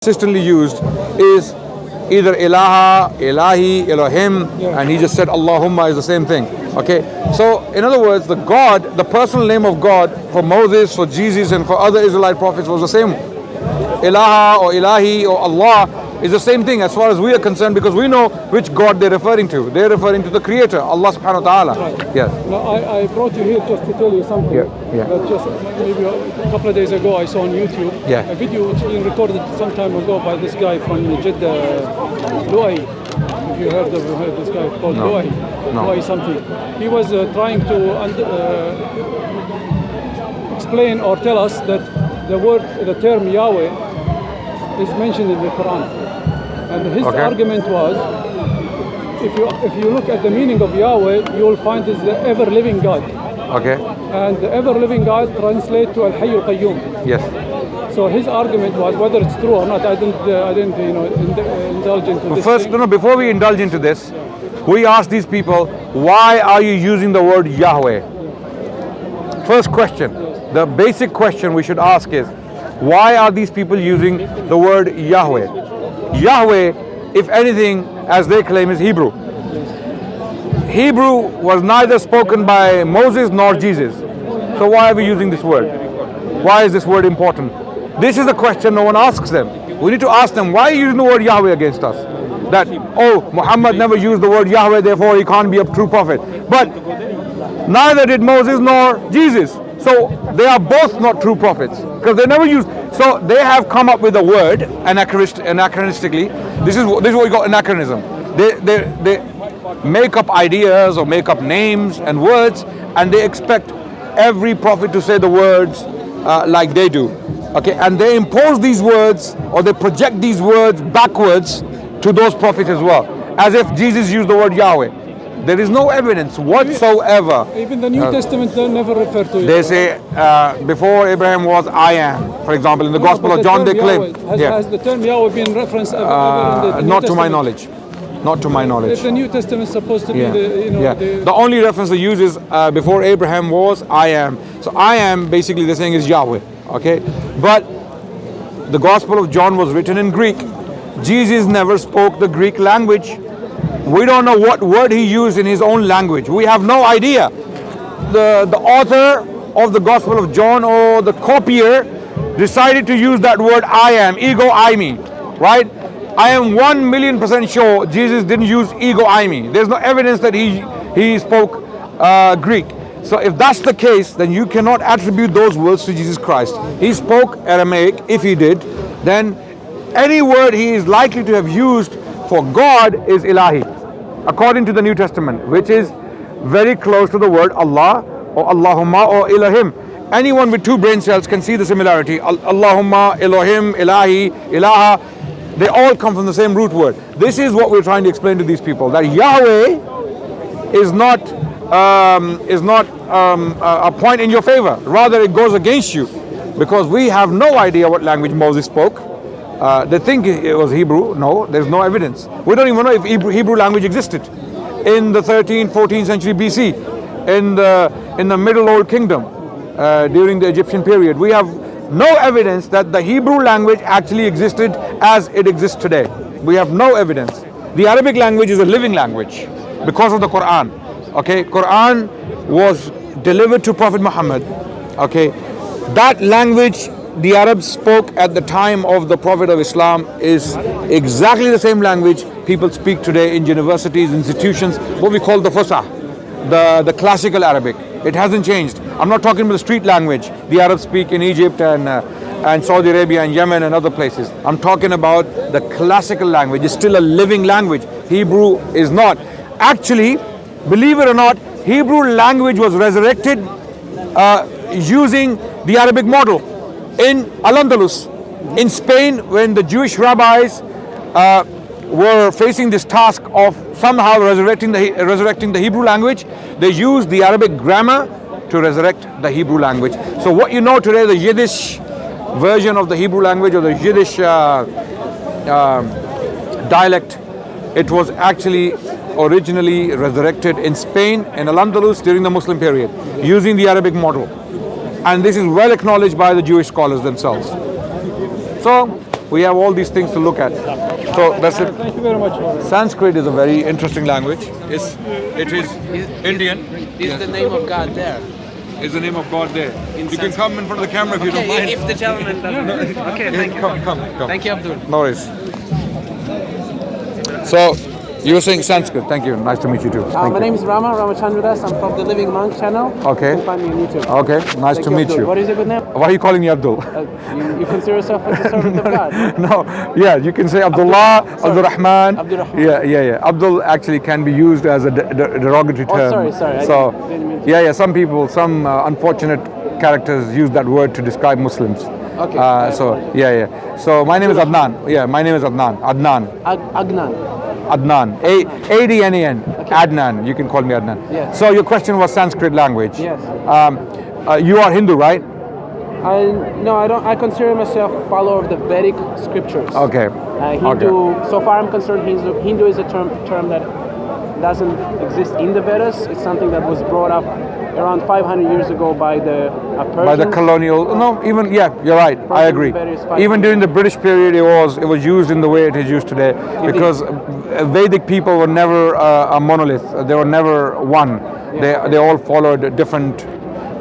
consistently used is either ilaha, ilahi, Elohim, and he just said Allahumma is the same thing. Okay, so in other words, the God, the personal name of God for Moses, for Jesus, and for other Israelite prophets was the same. Ilaha or ilahi or Allah is the same thing as far as we are concerned, because we know which God they're referring to. They're referring to the Creator, Allah subhanahu wa ta'ala. Right. Yes. Now, I brought you here just to tell you something. Yeah. That just maybe a couple of days ago I saw on YouTube a video which being recorded some time ago by this guy from Jeddah, Luay. If you heard of this guy called Luay, Luay something. He was trying to explain or tell us that the term Yahweh is mentioned in the Quran. And his argument was, if you look at the meaning of Yahweh, you will find it's the ever-living God. Okay. And the ever-living God translates to Al-Hayy Al-Qayyum. Yes. So his argument was, whether it's true or not, I didn't indulge into this. First, before we indulge into this, we ask these people, why are you using the word Yahweh? First question, the basic question we should ask is, why are these people using the word Yahweh? Yahweh, if anything, as they claim, is Hebrew. Hebrew was neither spoken by Moses nor Jesus. So why are we using this word? Why is this word important? This is a question no one asks them. We need to ask them, why are you using the word Yahweh against us? That, oh, Muhammad never used the word Yahweh, therefore he can't be a true prophet. But neither did Moses nor Jesus. So they are both not true prophets, because they never used. So they have come up with a word anachronistically. This is what we call anachronism. They make up ideas or make up names and words, and they expect every prophet to say the words like they do. Okay, and they impose these words, or they project these words backwards to those prophets as well, as if Jesus used the word Yahweh. There is no evidence whatsoever. Even the New Testament never refer to it. They say before Abraham was I am. For example, in the Gospel of John, they claim. Has the term Yahweh been referenced ever in the New not Testament? to my knowledge. Not to my knowledge. If the New Testament is supposed to be the only reference they use is before Abraham was I am. So I am, basically they're saying, is Yahweh. Okay, but the Gospel of John was written in Greek. Jesus never spoke the Greek language. We don't know what word he used in his own language. We have no idea. The author of the Gospel of John, or the copier, decided to use that word I am, ego I me, right? I am 1,000,000% sure Jesus didn't use ego I me. There's no evidence that he spoke Greek. So if that's the case, then you cannot attribute those words to Jesus Christ. He spoke Aramaic. If he did, then any word he is likely to have used for God is ilahi, according to the New Testament, which is very close to the word Allah or Allahumma or Elohim. Anyone with two brain cells can see the similarity. Allahumma, Elohim, Ilahi, Ilaha, they all come from the same root word. This is what we're trying to explain to these people, that Yahweh is not a point in your favor. Rather, it goes against you, because we have no idea what language Moses spoke. They think it was Hebrew. No, there's no evidence. We don't even know if Hebrew language existed in the 13th, 14th century BC, in the Middle Old Kingdom, during the Egyptian period. We have no evidence that the Hebrew language actually existed as it exists today. We have no evidence. The Arabic language is a living language because of the Quran. Okay, Quran was delivered to Prophet Muhammad. Okay, that language the Arabs spoke at the time of the Prophet of Islam is exactly the same language people speak today in universities, institutions, what we call the Fusah, the classical Arabic. It hasn't changed. I'm not talking about the street language the Arabs speak in Egypt and Saudi Arabia and Yemen and other places. I'm talking about the classical language. It's still a living language. Hebrew is not. Actually, believe it or not, Hebrew language was resurrected using the Arabic model in Al-Andalus, in Spain, when the Jewish rabbis were facing this task of somehow resurrecting the Hebrew language. They used the Arabic grammar to resurrect the Hebrew language. So what you know today, the Yiddish version of the Hebrew language, or the Yiddish dialect, it was actually originally resurrected in Spain, in Al-Andalus, during the Muslim period, using the Arabic model. And this is well acknowledged by the Jewish scholars themselves. So We have all these things to look at. So that's it. Thank you very much for it. Sanskrit is a very interesting language. It is Indian. Is the name of God there? Is the name of God there? You can come in front of the camera if you don't mind. If the gentleman doesn't. Okay, thank you. Come. Thank you, Abdul. No worries. So, you were saying Sanskrit. Thank you. Nice to meet you too. Thank My you. name is Rama Chandras. I'm from the Living Monk channel. Okay. You can find me on YouTube. Okay, nice Thank to meet Abdul. you. What is your good name? Why are you calling me Abdul? You consider yourself as a servant of God? No, yeah, you can say Abdullah, sorry. Abdul Rahman. Abdul Rahman. Yeah. Abdul actually can be used as a derogatory term. sorry. So, didn't mean to. yeah, some people, some unfortunate characters use that word to describe Muslims. Okay. Yeah. So my name is Adnan. Yeah, my name is Adnan. Agnan. Adnan. A-D-N-A-N. Adnan. You can call me Adnan. Yes. So your question was Sanskrit language. Yes. You are Hindu, right? No, I don't. I consider myself follower of the Vedic scriptures. Okay. Hindu. So far, I'm concerned. Hindu is a term that doesn't exist in the Vedas. It's something that was brought up around 500 years ago by the Persians. By the colonial, you're right. I agree. Even during the British period, it was used in the way it is used today, because Vedic people were never a monolith. They were never one. Yes. They all followed different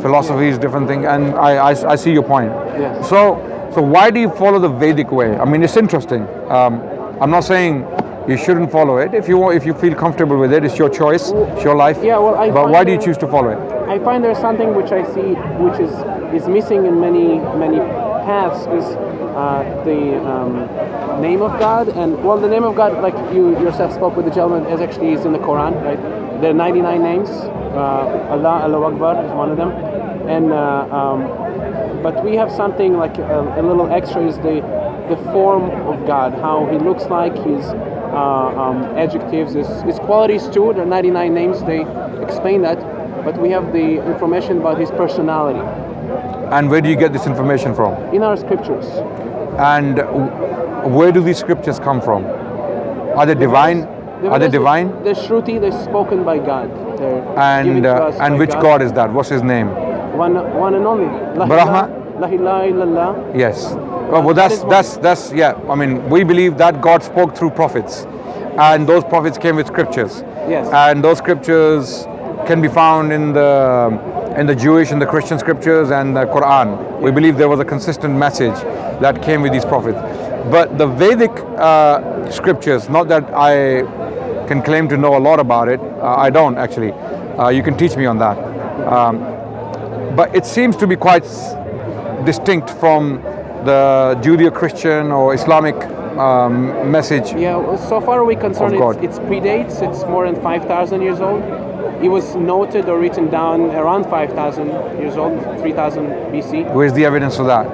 philosophies, different things, and I see your point. Yes. So why do you follow the Vedic way? I mean, it's interesting. I'm not saying you shouldn't follow it. If you feel comfortable with it, it's your choice, it's your life. Yeah, well, but why do you choose to follow it? I find there's something which I see, which is missing in many paths, is the name of God. And well, the name of God, like you yourself spoke with the gentleman, is in the Quran, right? There are 99 names. Allahu Akbar is one of them. And but we have something like a little extra, is the form of God, how He looks like, His adjectives, His qualities too. There are 99 names. They explain that. But we have the information about His personality. And where do you get this information from? In our scriptures. And where do these scriptures come from? Are they divine? Are they divine? The Shruti, they're spoken by God. They're given to us And by which God is that? What's His name? One and only. Brahma? La ilaha illallah. Yes. Well, that's yeah. I mean, we believe that God spoke through prophets, and those prophets came with scriptures. Yes. And those scriptures can be found in the Jewish and the Christian scriptures and the Quran. We believe there was a consistent message that came with these prophets. But the Vedic scriptures, not that I can claim to know a lot about it, I don't actually. You can teach me on that. But it seems to be quite distinct from the Judeo-Christian or Islamic message. Yeah, well, so far we're concerned, of God. it predates, it's more than 5,000 years old. It was noted or written down around 5,000 years old, 3,000 BC. Where's the evidence for that?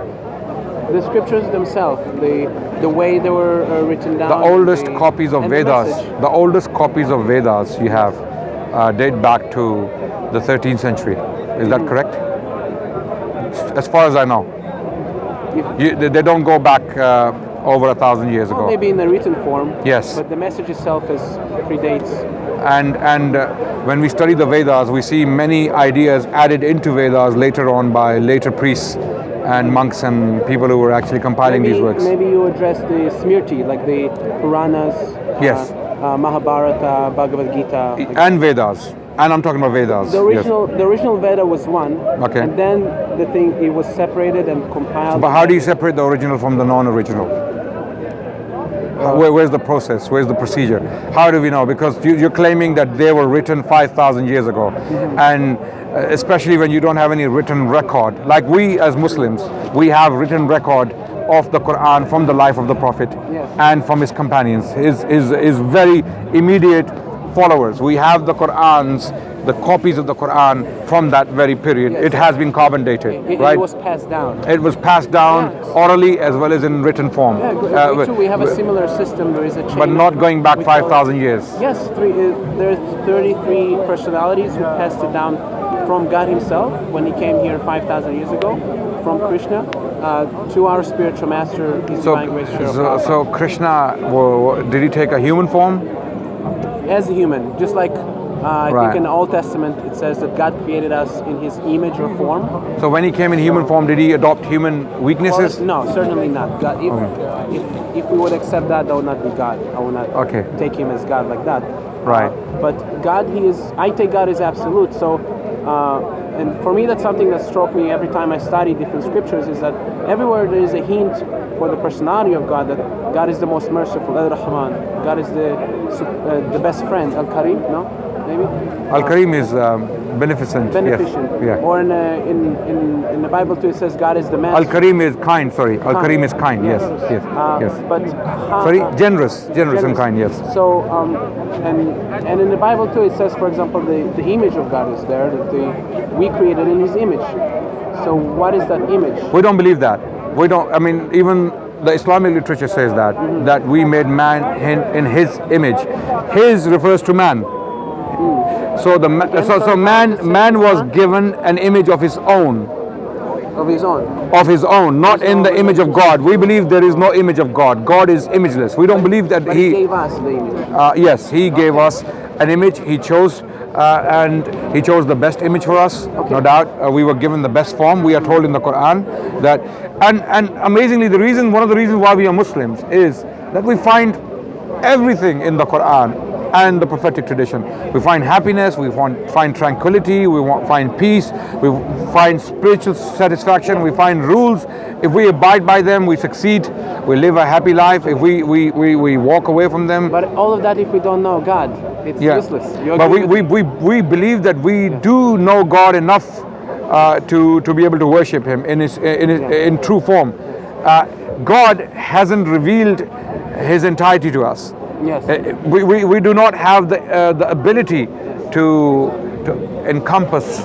The scriptures themselves, the way they were written down. The oldest copies of and Vedas, message. the oldest copies of Vedas you have date back to the 13th century. Is that correct? As far as I know. They don't go back over 1,000 years ago. Maybe in the written form. Yes. But the message itself predates. And when we study the Vedas, we see many ideas added into Vedas later on by later priests and monks and people who were actually compiling these works. Maybe you address the Smriti, like the Puranas, Yes. Mahabharata, Bhagavad Gita. And Vedas. And I'm talking about Vedas. The original Veda was one. Okay. And then it was separated and compiled. But how do you separate the original from the non-original? Where's the process? Where's the procedure? How do we know? Because you're claiming that they were written 5,000 years ago. Mm-hmm. And especially when you don't have any written record. Like we as Muslims, we have written record of the Quran from the life of the Prophet and from his companions, his very immediate followers. We have the Qurans, the copies of the Quran from that very period. Yes. It has been carbon dated, right? It was passed down. It was passed down orally as well as in written form. Yeah, we too, we have a similar system. There is a chain. But not going back 5,000 years. Yes, there's 33 personalities who passed it down from God himself when he came here 5,000 years ago, from Krishna, to our spiritual master, His Divine Grace Sri Prabhupada. So Krishna, did he take a human form? As a human, just like I Right. think in the Old Testament it says that God created us in His image or form. So when he came in human form, did he adopt human weaknesses? Well, no, certainly not. God, if we would accept that, that would not be God. I would not Okay. take Him as God like that. Right. But God, I take God as absolute. So, and for me, that's something that struck me every time I study different scriptures, is that everywhere there is a hint for the personality of God, that God is the most merciful, Al-Rahman. God is the best friend, Al-Karim, no? Maybe? Al-Karim is beneficent. Beneficent. Yes. Yeah. Or in the Bible too, it says God is the man. Al-Karim is kind, sorry. Al-Karim is kind, yes. Yes. Yes. But Sorry, generous and kind, yes. So and in the Bible too, it says, for example, the image of God is there, that we created in His image. So what is that image? We don't believe that. We don't, I mean, even the Islamic literature says that, that we made man in His image. His refers to man. So man was given an image of his own. Of His own. Of his own, not in the image of God. We believe there is no image of God. God is imageless. We don't believe that But He gave us the image. Yes, He gave us an image. He chose, and He chose the best image for us. No doubt, we were given the best form. We are told in the Quran that, and amazingly, one of the reasons why we are Muslims is that we find everything in the Quran and the prophetic tradition. We find happiness, we find tranquility, find peace, we find spiritual satisfaction, we find rules. If we abide by them, we succeed, we live a happy life. If we walk away from them. But all of that, if we don't know God, it's useless. But we believe that we do know God enough to be able to worship Him in true form. God hasn't revealed His entirety to us. Yes. We do not have the ability to encompass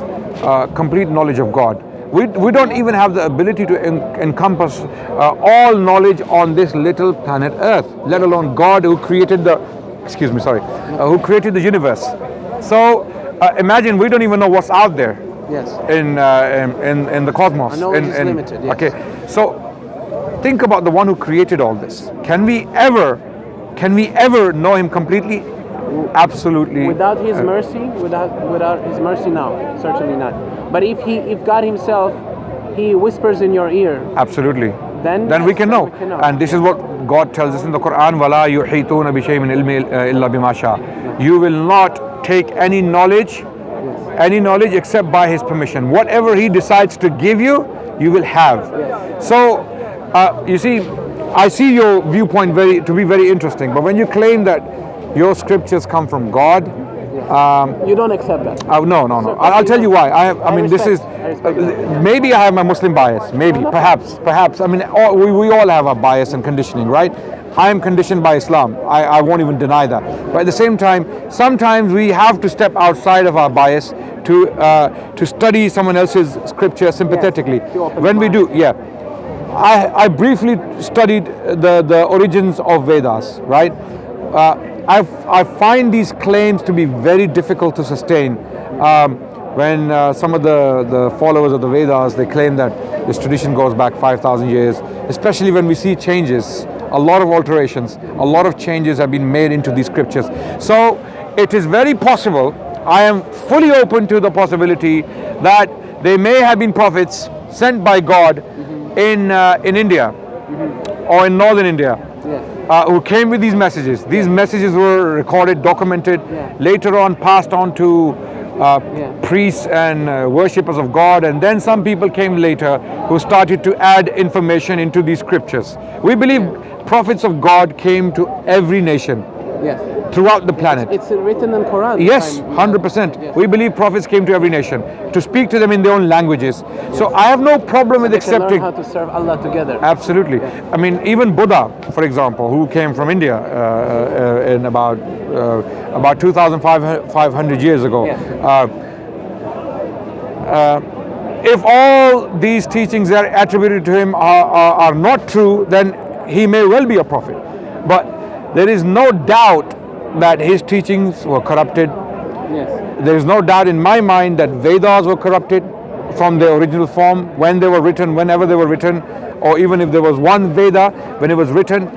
complete knowledge of God. We don't even have the ability to encompass all knowledge on this little planet Earth, let alone God who created who created the universe. So imagine, we don't even know what's out there. Yes. In the cosmos. Knowledge is limited. Yes. Okay. So think about the one who created all this. Can we ever know Him completely? Absolutely. Without His mercy, without His mercy, no, certainly not. But if God Himself, He whispers in your ear, absolutely, then we can know. And this is what God tells us in the Quran: "Wala yuhituna bi shay'in min ilmi illa bima sha." You will not take any knowledge except by His permission. Whatever He decides to give you, you will have. Yes. So you see, I see your viewpoint to be very interesting, but when you claim that your scriptures come from God, you don't accept that. no. I'll tell you why. I mean, this is maybe I have my Muslim bias. Maybe, perhaps. I mean, we all have a bias and conditioning, right? I am conditioned by Islam. I won't even deny that. But at the same time, sometimes we have to step outside of our bias to study someone else's scripture sympathetically. Yes, when we do, I briefly studied the origins of Vedas, right? I find these claims to be very difficult to sustain. When some of the followers of the Vedas, they claim that this tradition goes back 5,000 years, especially when we see changes, a lot of alterations, a lot of changes have been made into these scriptures. So it is very possible, I am fully open to the possibility that they may have been prophets sent by God in India or in northern India, who came with these messages. These messages were recorded, documented, later on passed on to priests and worshippers of God, and then some people came later who started to add information into these scriptures. We believe prophets of God came to every nation. Throughout the planet. It's written in Quran. Yes, 100%. Yes. We believe prophets came to every nation to speak to them in their own languages. Yes. So I have no problem with accepting. Learn how to serve Allah together. Absolutely. Yes. I mean, even Buddha, for example, who came from India in about 2,500 years ago. Yes. If all these teachings that are attributed to him are not true, then he may well be a prophet. But there is no doubt that his teachings were corrupted. Yes. There is no doubt in my mind that Vedas were corrupted from their original form, when they were written, whenever they were written, or even if there was one Veda when it was written,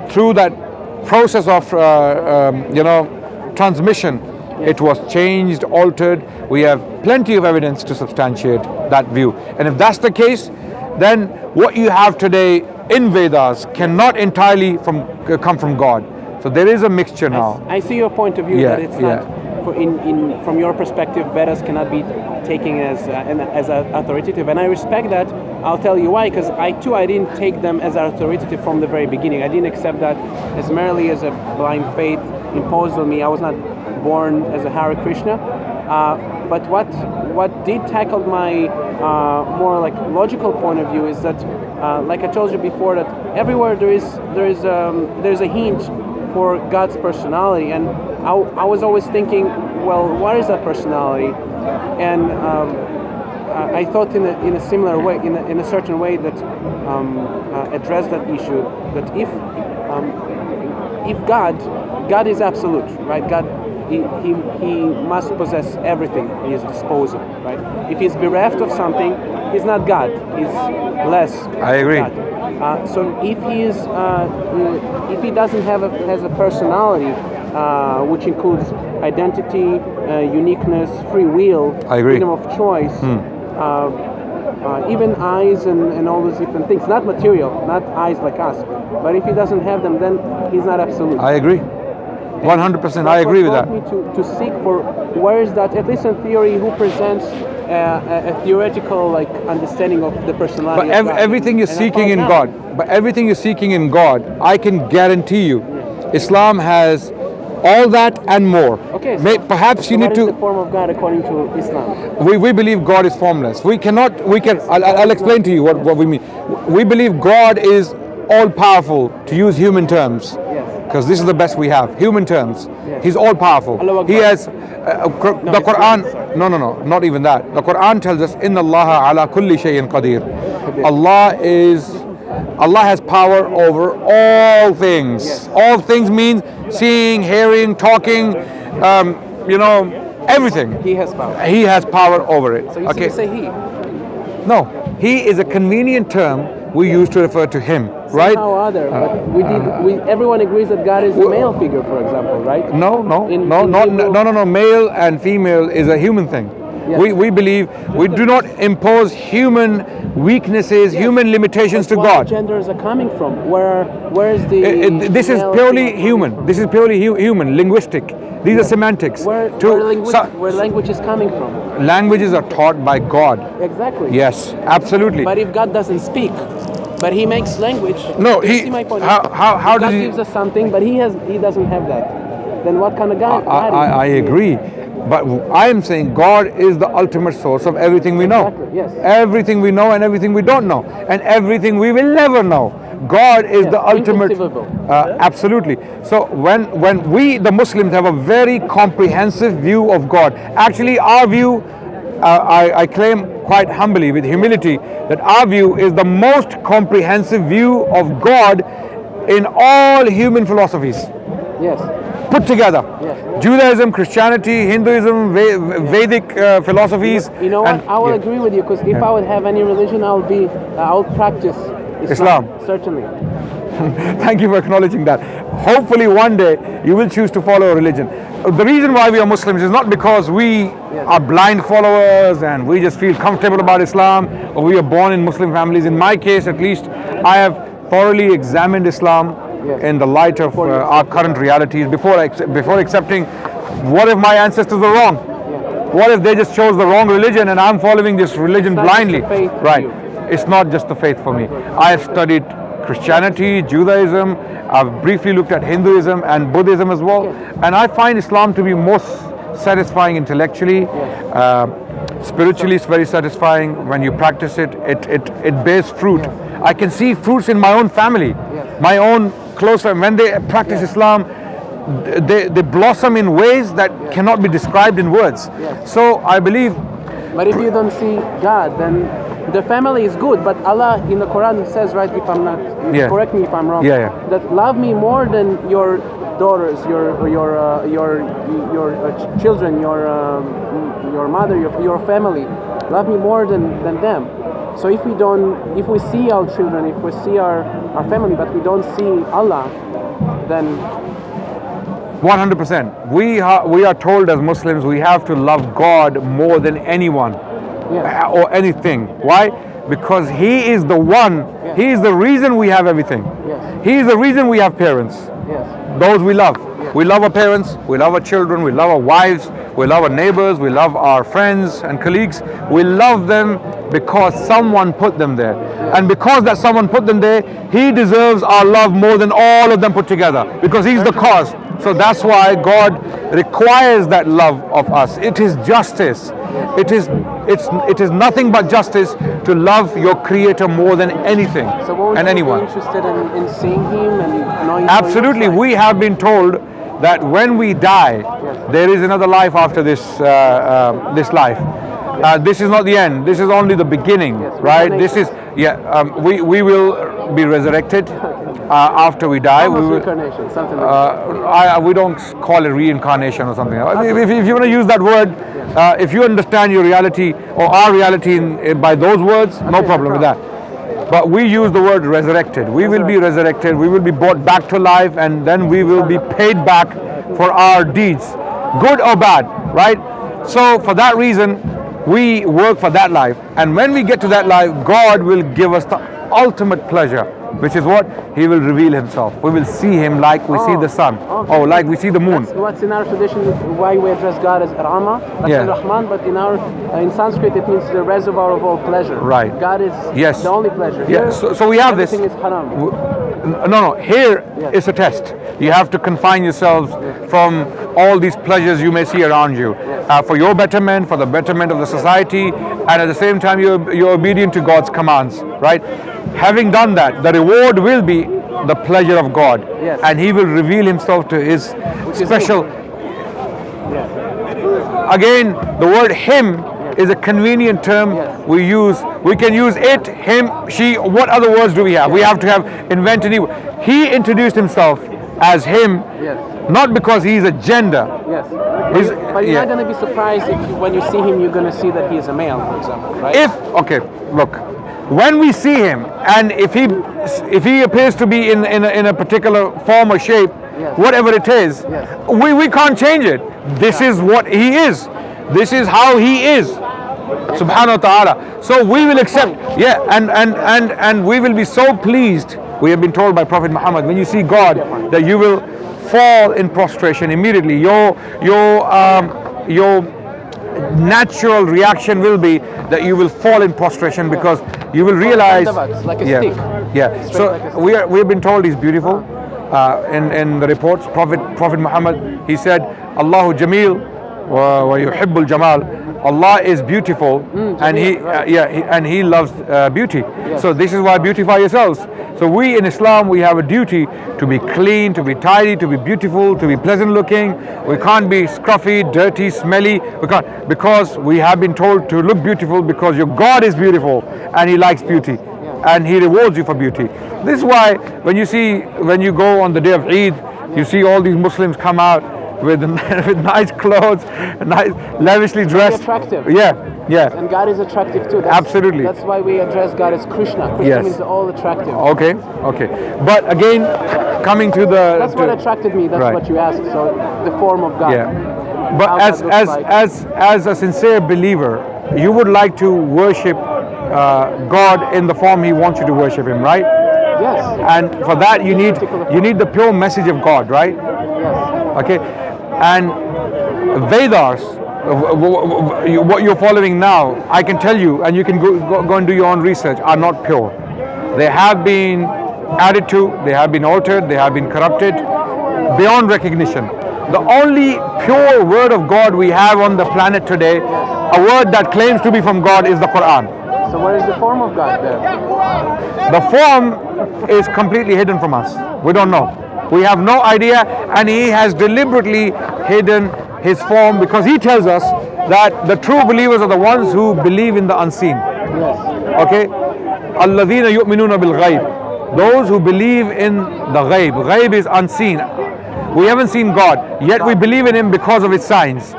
through that process of transmission, It was changed, altered. We have plenty of evidence to substantiate that view. And if that's the case, then what you have today in Vedas cannot entirely come from God. So there is a mixture now. I see your point of view, Yeah, that it's yeah. not, from your perspective, Vedas cannot be taken as authoritative, and I respect that. I'll tell you why, because I didn't take them as authoritative from the very beginning. I didn't accept that as merely as a blind faith imposed on me. I was not born as a Hare Krishna. But what did tackle my more like logical point of view is that, like I told you before, that everywhere there's a hint for God's personality, and I was always thinking, well, what is that personality? And I thought in a similar way, in a certain way, that addressed that issue. That if God is absolute, right? God, he must possess everything at his disposal, right? If he's bereft of something, he's not God. He's less. I agree. God. So if he doesn't has a personality, which includes identity, uniqueness, free will, I agree. freedom of choice, even eyes and all those different things, not material, not eyes like us. But if he doesn't have them, then he's not absolute. I agree. 100%. I agree with that. Me to seek for where is that, at least in theory, who presents a theoretical like understanding of the personality. But of God. everything you're And I seeking in found God, out. but everything you're seeking in God, I can guarantee you, Islam has all that and more. Okay, so, Perhaps you so need what is to. the form of God according to Islam? We believe God is formless. I'll explain to you what we mean. We believe God is all powerful, to use human terms, because this is the best we have, human terms. He's all powerful. He has the Quran. No, not even that. The Quran tells us, Inna Allah ala kulli shay'in qadir. Allah has power over all things. All things mean seeing, hearing, talking, everything. He has power. He has power over it. So you say he. No, he is a convenient term we use to refer to him, right? Somehow or other, but everyone agrees that God is a male figure, for example, right? No. Male and female is a human thing. Yes. We believe we do not impose human weaknesses, human limitations to God. Where genders are coming from? Where is the? This is male purely female human. coming from? This is purely human, linguistic. These are semantics. Where language is coming from? Languages are taught by God. Exactly. Yes, absolutely. But if God doesn't speak, but he makes language. No, you see my point? How God does he? gives us something, but he doesn't have that. Then what kind of God? I agree. But I am saying God is the ultimate source of everything we know. Exactly, yes. Everything we know and everything we don't know. And everything we will never know. God is the ultimate. Absolutely. So when we, the Muslims, have a very comprehensive view of God. Actually, our view, I claim quite humbly, with humility, that our view is the most comprehensive view of God in all human philosophies. Yes. Put together. Yes. Judaism, Christianity, Hinduism, Vedic philosophies. You know what? I will agree with you, because if I would have any religion, I would practice Islam. Certainly. Thank you for acknowledging that. Hopefully one day you will choose to follow a religion. The reason why we are Muslims is not because we are blind followers and we just feel comfortable about Islam, or we are born in Muslim families. In my case, at least, I have thoroughly examined Islam in the light of our current realities before accepting. What if my ancestors are wrong? What if they just chose the wrong religion and I'm following this religion blindly? Right. It's not just the faith for me. I have studied Christianity, Judaism, I've briefly looked at Hinduism and Buddhism as well, and I find Islam to be most satisfying intellectually. Spiritually, it's very satisfying. When you practice it, it bears fruit. I can see fruits in my own family, my own close friends. When they practice Islam, they blossom in ways that cannot be described in words. So I believe. But if you don't see God, then the family is good. But Allah in the Quran says, right? If I'm not, correct me if I'm wrong. That love me more than your daughters, your children, your mother, your family. Love me more than them. So if we see our children, if we see our family, but we don't see Allah, then 100%. We are told as Muslims we have to love God more than anyone or anything. Why? Because He is the one. He is the reason we have everything. He is the reason we have parents. Those we love. We love our parents, we love our children, we love our wives, we love our neighbors, we love our friends and colleagues. We love them because someone put them there. And because that someone put them there, He deserves our love more than all of them put together, because He's the cause. So that's why God requires that love of us. It is justice. It is nothing but justice to love your Creator more than anything and anyone. Interested in seeing Him and knowing? Absolutely. We have been told that when we die, there is another life after this this life. This is not the end. This is only the beginning, right? This is we will be resurrected after we die. We will, reincarnation, something like that. We don't call it reincarnation or something. If you want to use that word, if you understand your reality or our reality by those words, no problem with that. But we use the word resurrected. We will be resurrected. We will be brought back to life, and then we will be paid back for our deeds, good or bad, right? So for that reason, we work for that life. And when we get to that life, God will give us the ultimate pleasure, which is what? He will reveal Himself. We will see Him like we see the sun, or like we see the moon. That's what's in our tradition, why we address God as Rama, like Rahman, but in Sanskrit it means the reservoir of all pleasure. Right. God is the only pleasure. Here, so we have this. Everything is haram. No, here is a test. You have to confine yourselves from all these pleasures you may see around you, for your betterment, for the betterment of the society, and at the same time you're obedient to God's commands, right? Having done that, the reward will be the pleasure of God, and He will reveal Himself to His special. Again, the word Him is a convenient term we use. We can use it, him, she. What other words do we have? We have to have invent a new. He introduced Himself as Him, not because He is a gender. But you're not going to be surprised if when you see Him, you're going to see that He is a male, for example, right? Look, when we see Him, and if he appears to be in a particular form or shape, whatever it is, we can't change it. This is what He is. This is how He is, subhanahu wa ta'ala. So we will accept, and we will be so pleased. We have been told by Prophet Muhammad, when you see God, that you will fall in prostration immediately. Your natural reaction will be that you will fall in prostration, because you will realize, like a stick. So we have been told He's beautiful. In the reports, Prophet Muhammad, he said, Allahu Jameel wa yuhibbul Jamal. Allah is beautiful, and He loves beauty. So this is why beautify yourselves. So we in Islam, we have a duty to be clean, to be tidy, to be beautiful, to be pleasant looking. We can't be scruffy, dirty, smelly. We can't, because we have been told to look beautiful, because your God is beautiful and He likes beauty, and He rewards you for beauty. This is why when you go on the day of Eid, you see all these Muslims come out with nice clothes, nice, lavishly dressed. Very attractive. Yeah. And God is attractive too. Absolutely. That's why we address God as Krishna. Krishna means all attractive. Okay. But again, coming to the. That's what attracted me. That's what you asked. So the form of God. Yeah. But as a sincere believer, you would like to worship God in the form He wants you to worship Him, right? Yes. And for that you need the pure message of God, right? Yes. Okay. And Vedas, what you're following now, I can tell you, and you can go and do your own research, are not pure. They have been added to, they have been altered, they have been corrupted beyond recognition. The only pure word of God we have on the planet today, a word that claims to be from God, is the Quran. So where is the form of God there? The form is completely hidden from us. We don't know. We have no idea, and He has deliberately hidden His form, because He tells us that the true believers are the ones who believe in the unseen. Yes. Okay? Alladhina yu'minuna bil ghayb. Those who believe in the ghayb. Ghayb is unseen. We haven't seen God, yet we believe in Him because of His signs.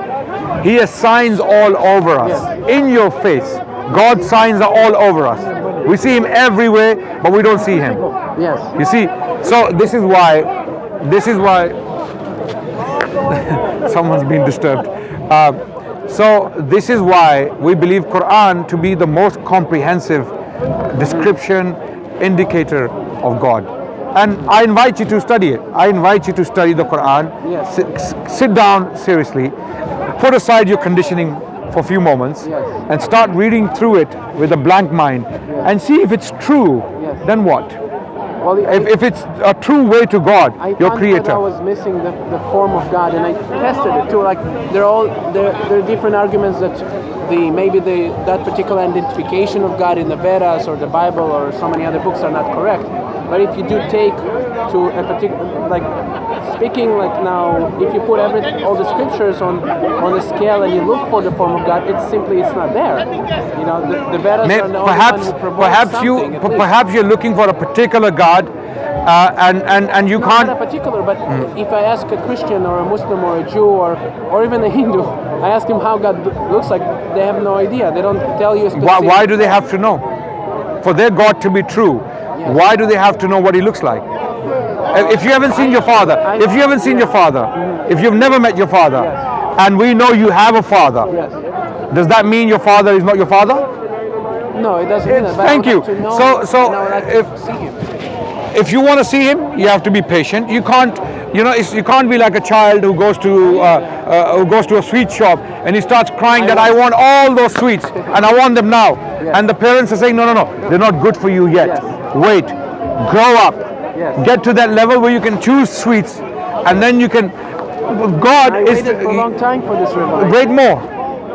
He has signs all over us, in your face. God's signs are all over us. We see Him everywhere, but we don't see Him. Yes. You see, so this is why Someone's been disturbed. So this is why we believe Quran to be the most comprehensive description, indicator of God. And I invite you to study it. I invite you to study the Quran. Yes. Sit down seriously, put aside your conditioning for a few moments, Yes. and start reading through it with a blank mind, and see if it's true. Yes. Then what? Well, If it's a true way to God, I your found creator. that I was missing the form of God, and I tested it too. Like there are different arguments that that particular identification of God in the Vedas or the Bible or so many other books are not correct. But if you do take to a particular, like speaking like now, if you put all the scriptures on a scale and you look for the form of God, it's not there. You know, the Vedas are the only one who promote something. Perhaps you're looking for a particular God, and you Not can't. a particular, but if I ask a Christian or a Muslim or a Jew or even a Hindu, I ask him how God looks like, they have no idea. They don't tell you specifically. Why do they have to know? For their God to be true, Yes. why do they have to know what He looks like? If you haven't seen your father, if you haven't seen your father, if you've never met your father, Yes. and we know you have a father, Yes. does that mean your father is not your father? No, it doesn't mean that. But Thank I you. would like to know, So and I would like to see him. if you want to see him, you have to be patient. You can't, you can't be like a child who goes to a sweet shop and he starts crying that I want all those sweets and I want them now. Yes. And the parents are saying, no, they're not good for you yet. Yes. Wait, grow up, Yes. get to that level where you can choose sweets, and then you can. God I is. waited for a long time for this revelation. Wait more.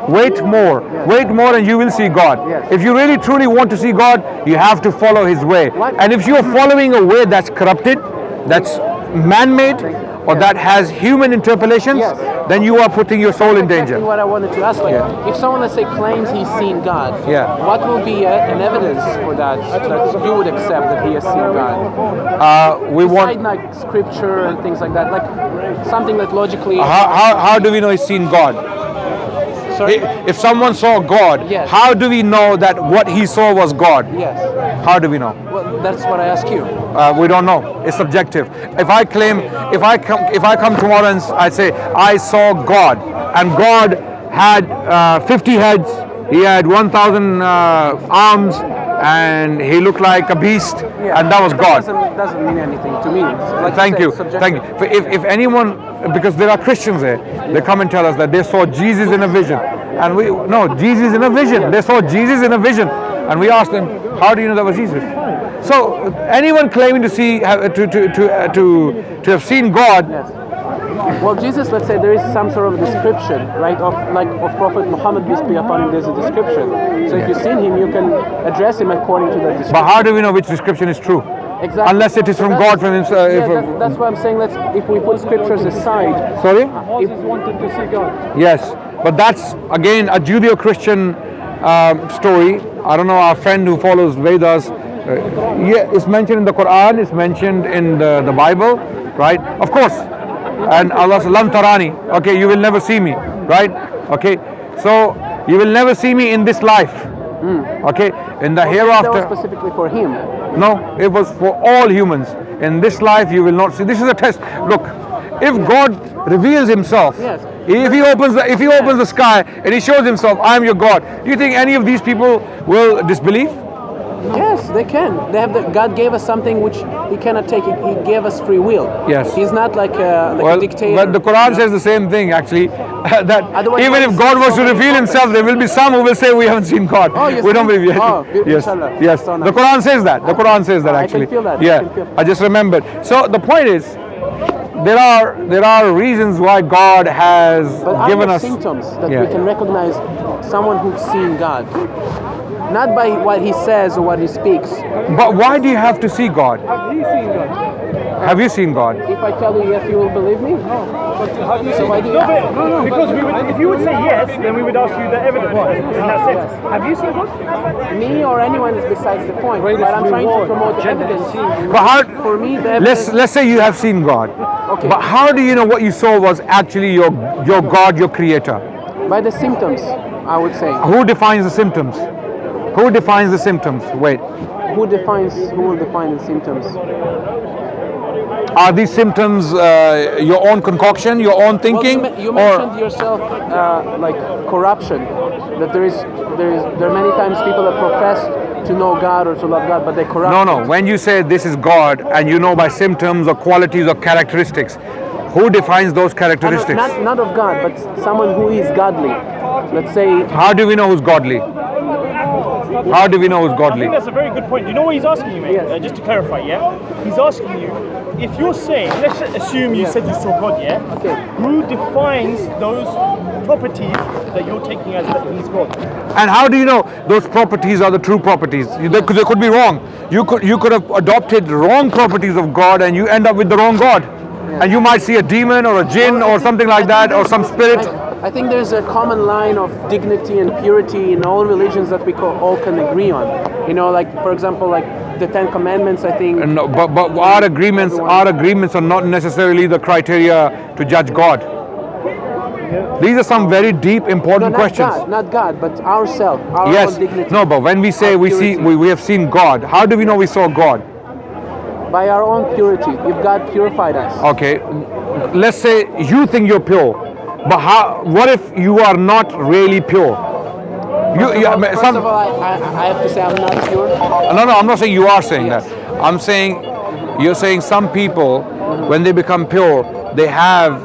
Wait more. Yes. Wait more and you will see God. Yes. If you really truly want to see God, you have to follow His way. What? And if you are following a way that's corrupted, that's man-made, or Yes. that has human interpolations, Yes. then you are putting your soul in danger. Exactly what I wanted to ask. Like, Yeah. if someone, let's say, claims he's seen God, Yeah. what will be an evidence for that you would accept that he has seen God? We Beside want. like scripture and things like that, like something that logically. How do we know he's seen God? Sorry. If someone saw God, Yes. how do we know that what he saw was God? Yes. How do we know? Well, that's what I ask you. We don't know. It's subjective. If I come tomorrow and I say I saw God, and God had 50 heads, He had 1,000 arms, and He looked like a beast, and that was God. Doesn't mean anything to me. Like Thank you. said, subjective. Thank you. If anyone, because there are Christians there, they come and tell us that they saw Jesus in a vision, and Jesus in a vision. They saw Jesus in a vision, and we asked them, how do you know that was Jesus? So anyone claiming to see to have seen God. Yes. Well, Jesus, let's say there is some sort of description, right, of Prophet Muhammad, peace be upon him. There's a description. So if you've seen him, you can address him according to that description. But how do we know which description is true? Exactly. Unless it is from God, from Himself. That's why I'm saying if we put scriptures aside. Sorry? Moses wanted to see God. Yes, but that's again a Judeo-Christian story. I don't know, our friend who follows Vedas. It's mentioned in the Quran. It's mentioned in the Bible, right? Of course. And Allah says, "Lam tarani." Okay, you will never see me, right? Okay, so you will never see me in this life. Okay, in the hereafter. That was specifically for him. No, it was for all humans. In this life, you will not see. This is a test. Look, if God reveals Himself, Yes. if He opens the sky and He shows Himself, I am your God. Do you think any of these people will disbelieve? Yes, they can. God gave us something which He cannot take. He gave us free will. Yes. He's not like a dictator. But the Quran says the same thing actually. That Otherwise, even if God was to reveal Himself, there will be some who will say we haven't seen God. Oh, you we don't see? believe. Oh, Yes, inshallah. yes. So The nice. Quran says that. The Quran says that I can actually. feel that. I Yeah, can feel that. I just remembered. So the point is, there are reasons why God has But given are there us symptoms that Yeah. we can recognize someone who's seen God? Not by what he says or what he speaks. But why do you have to see God? Have you seen God? Have you seen God? If I tell you yes, you will believe me? But have you So seen why do you ask? No, Because if you would say yes, then we would ask you the evidence in that sense. Have you seen God? Me or anyone is besides the point. But I'm trying to promote evidence. But how? For me, the evidence. Let's say you have seen God. Okay. But how do you know what you saw was actually your God, your Creator? By the symptoms, I would say. Who defines the symptoms? Who defines the symptoms? Wait. Who will define the symptoms? Are these symptoms your own concoction, your own thinking? Well, you mentioned yourself like corruption. That there are many times people that profess to know God or to love God, but they corrupt. No. When you say this is God and you know by symptoms or qualities or characteristics, who defines those characteristics? Not of God, but someone who is godly. Let's say. How do we know who's godly? How do we know who's I godly? think that's a very good point. You know what he's asking you, mate? Yes. Just to clarify, yeah? He's asking you, if you're saying, let's assume you said you saw God, yeah? Okay. Who defines those properties that you're taking as that he's God? And how do you know those properties are the true properties? They could be wrong. You could have adopted wrong properties of God and you end up with the wrong God. And you might see a demon or a jinn or something like that or some spirit. I think there's a common line of dignity and purity in all religions that we all can agree on. You know, like for example, like the Ten Commandments. I think. No, but our agreements are not necessarily the criteria to judge God. These are some very deep, important questions. Not God, but ourselves, our Yes. own dignity. No, but when we say we have seen God, how do we know we saw God? By our own purity, if God purified us. Okay, let's say you think you're pure, but what if you are not really pure? First of all, I have to say I'm not pure. No, I'm not saying you are saying Yes. that. I'm saying you're saying some people, when they become pure, they have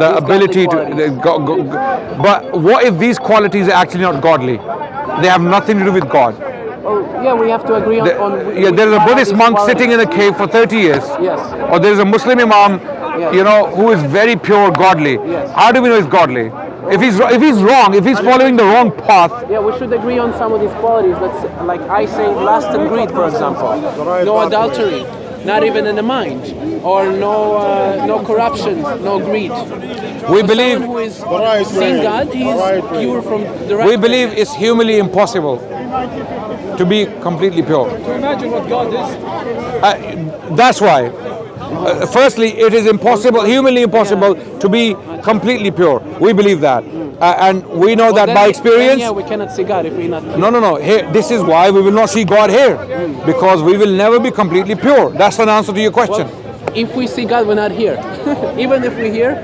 the These ability godly to. But what if these qualities are actually not godly? They have nothing to do with God. Oh, yeah, we have to agree on. There's a Buddhist monk sitting in a cave for 30 years. Yes. Or there's a Muslim imam, Yes. who is very pure, godly. Yes. How do we know he's godly? If he's wrong, if he's following the wrong path, Yeah, we should agree on some of these qualities. Like I say, lust and greed, for example. No adultery, not even in the mind, or no corruption, no greed. we So believe someone who is seeing God, he is pure from the right. we believe it's humanly impossible to be completely pure. To imagine what God is. That's why. Firstly, it is impossible, humanly impossible, to be completely pure. We believe that, and we know that by experience. Yeah, we cannot see God if we're not. No. Here, this is why we will not see God here, because we will never be completely pure. That's an answer to your question. Well, if we see God, we're not here. Even if we're here,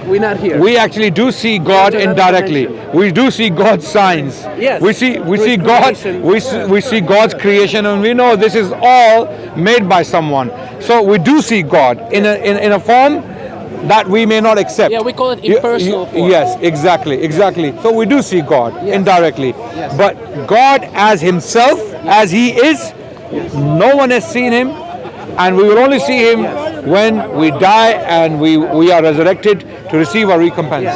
we're not here. We actually do see God There's another indirectly. dimension. We do see God's signs. Yes. We see Through God. creation. We see God's creation, and we know this is all made by someone. So we do see God in a form that we may not accept. Yeah, we call it impersonal form. Yes, exactly. So we do see God Yes. indirectly, Yes. but God as Himself, as He is, no one has seen Him, and we will only see Him when we die and we are resurrected to receive our recompense.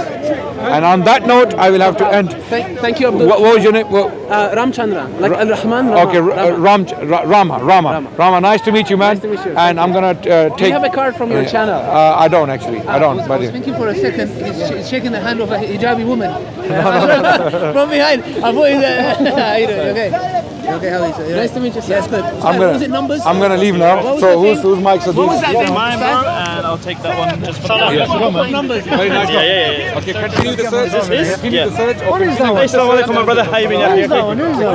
And on that note, I will have to end. Thank you, Abdul. What was your name? Ramchandra, like Al-Rahman. Okay, Rama. Nice to meet you, man. Nice to meet you. And I'm gonna take. Do you have a card from your channel? I don't actually. I don't. I was thinking for a second, he's shaking the hand of a hijabi woman. From behind. I thought he's how you doing? Okay. Okay, how is it? Nice to meet you, sir. Yes, good. I'm numbers? gonna leave now. What was So the whose mics are What was these? that thing? Mine, bro, and I'll take that one just for now. What numbers? Very nice. Yeah. Okay, continue the search. Continue the search. What is that one? Assalamu alaikum, my brother. How you been?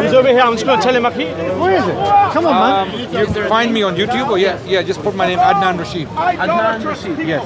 He's over here. I'm just going to tell him, Aki. Where is it? Come on, man. You find me on YouTube, or yeah, just put my name Adnan Rachid. Adnan Rachid. Yes.